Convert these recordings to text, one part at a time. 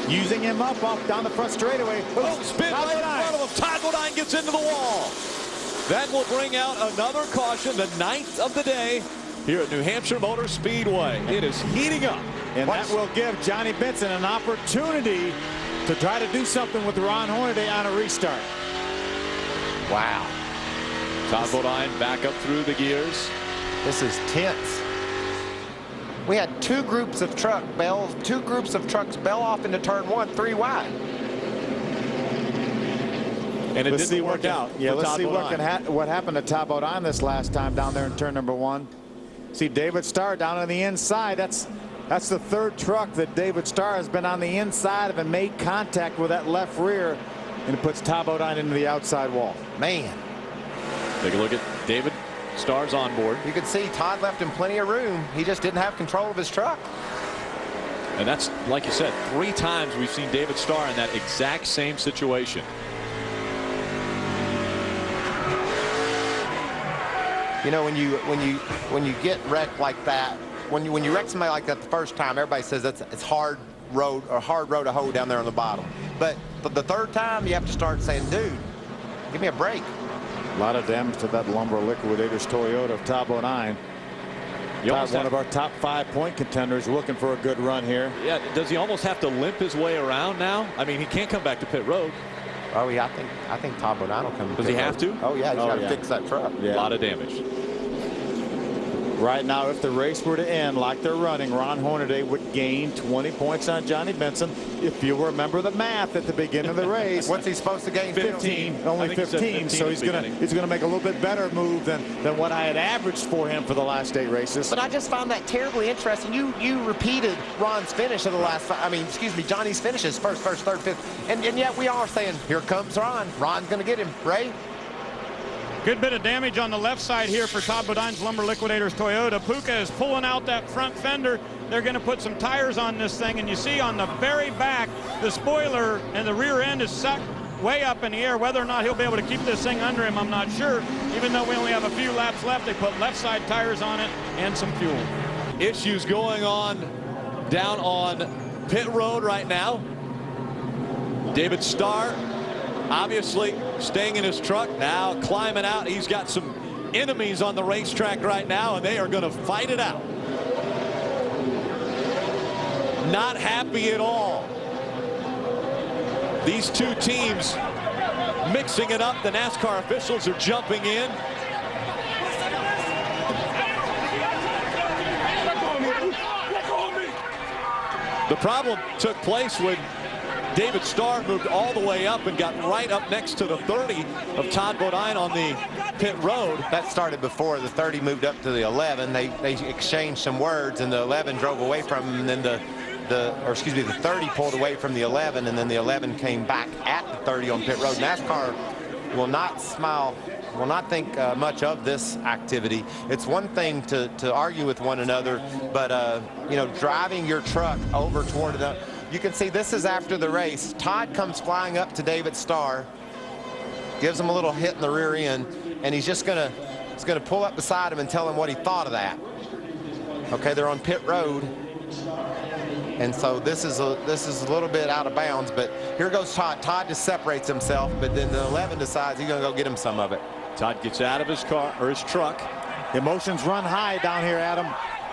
using him up off down the front straightaway. Oh, spin right in front of him. Todd Bodine gets into the wall. That will bring out another caution, the 9th of the day here at New Hampshire Motor Speedway. It is heating up. And that will give Johnny Benson an opportunity to try to do something with Ron Hornaday on a restart. Wow. Todd Bodine back up through the gears. This is tense. We had two groups of trucks bell off into turn 1, 3 wide. And it let's didn't work out. Yeah, let's Todd see Bodine. what happened to Todd Bodine this last time down there in turn number 1. See David Starr down on the inside. That's the 3rd truck that David Starr has been on the inside of and made contact with that left rear, and it puts Todd Bodine into the outside wall. Man. Take a look at David Starr's onboard. You can see Todd left him plenty of room. He just didn't have control of his truck. And that's, like you said, 3 times we've seen David Starr in that exact same situation. You know, when you get wrecked like that, when you wreck somebody like that the first time, everybody says it's hard road to hoe down there on the bottom. But the 3rd time, you have to start saying, dude, give me a break. A lot of damage to that Lumber Liquidators Toyota of Todd Bodine. One of our top 5 point contenders, looking for a good run here. Yeah, does he almost have to limp his way around now? I mean, he can't come back to pit road. Oh yeah, I think Todd Bodine will come. Does he have to? Oh yeah, he's got to fix that truck. Yeah. A lot of damage. Right now, if the race were to end like they're running, Ron Hornaday would gain 20 points on Johnny Benson. If you remember the math at the beginning of the race. What's he supposed to gain? 15. Only 15. So he's gonna make a little bit better move than what I had averaged for him for the last 8 races. But I just found that terribly interesting. You repeated Ron's finish of the last. Johnny's finishes first, third, 5th, and yet we all are saying, here comes Ron. Ron's gonna get him. Ray. Good bit of damage on the left side here for Todd Bodine's Lumber Liquidators Toyota. Puka is pulling out that front fender. They're going to put some tires on this thing, and you see on the very back, the spoiler and the rear end is sucked way up in the air. Whether or not he'll be able to keep this thing under him, I'm not sure. Even though we only have a few laps left, they put left side tires on it and some fuel. Issues going on down on pit road right now. David Starr obviously staying in his truck, now climbing out. He's got some enemies on the racetrack right now, and they are going to fight it out. Not happy at all. These 2 teams mixing it up. The NASCAR officials are jumping in. The problem took place when David Starr moved all the way up and got right up next to the 30 of Todd Bodine on the pit road. That started before the 30 moved up to the 11. They exchanged some words, and the 11 drove away from him, and then the 30 pulled away from the 11, and then the 11 came back at the 30 on pit road. NASCAR will not think much of this activity. It's one thing to argue with one another, but driving your truck over toward another. You can see this is after the race. Todd comes flying up to David Starr, gives him a little hit in the rear end, and he's gonna pull up beside him and tell him what he thought of that. Okay, they're on pit road, and so this is a little bit out of bounds. But here goes Todd. Todd just separates himself, but then the 11 decides he's gonna go get him some of it. Todd gets out of his car or his truck. Emotions run high down here, Adam.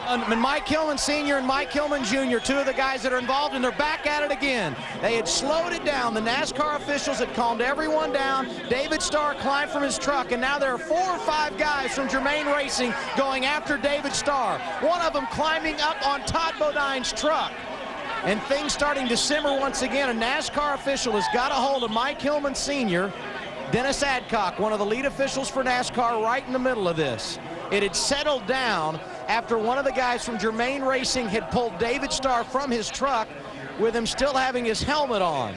And Mike Hillman Sr. and Mike Hillman Jr., 2 of the guys that are involved, and they're back at it again. They had slowed it down. The NASCAR officials had calmed everyone down. David Starr climbed from his truck, and now there are 4 or 5 guys from Germain Racing going after David Starr. One of them climbing up on Todd Bodine's truck. And things starting to simmer once again. A NASCAR official has got a hold of Mike Hillman Sr., Dennis Adcock, one of the lead officials for NASCAR, right in the middle of this. It had settled down after one of the guys from Germain Racing had pulled David Starr from his truck with him still having his helmet on.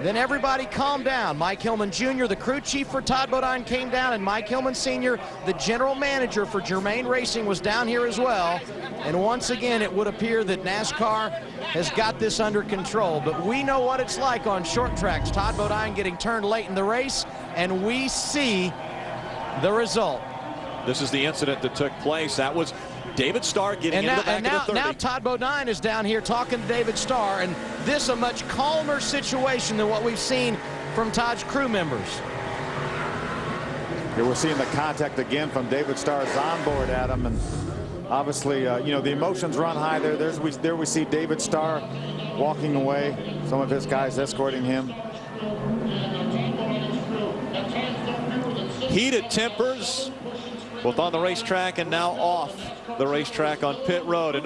Then everybody calmed down. Mike Hillman Jr., the crew chief for Todd Bodine, came down, and Mike Hillman Sr., the general manager for Germain Racing, was down here as well. And once again, it would appear that NASCAR has got this under control. But we know what it's like on short tracks. Todd Bodine getting turned late in the race, and we see the result. This is the incident that took place. That was David Starr getting into the back of the 30. Now Todd Bodine is down here talking to David Starr, and this a much calmer situation than what we've seen from Todd's crew members. Here we're seeing the contact again from David Starr's onboard at him, and obviously, you know, the emotions run high there. There we see David Starr walking away. Some of his guys escorting him. Heated tempers, both on the racetrack and now off the racetrack on pit road. And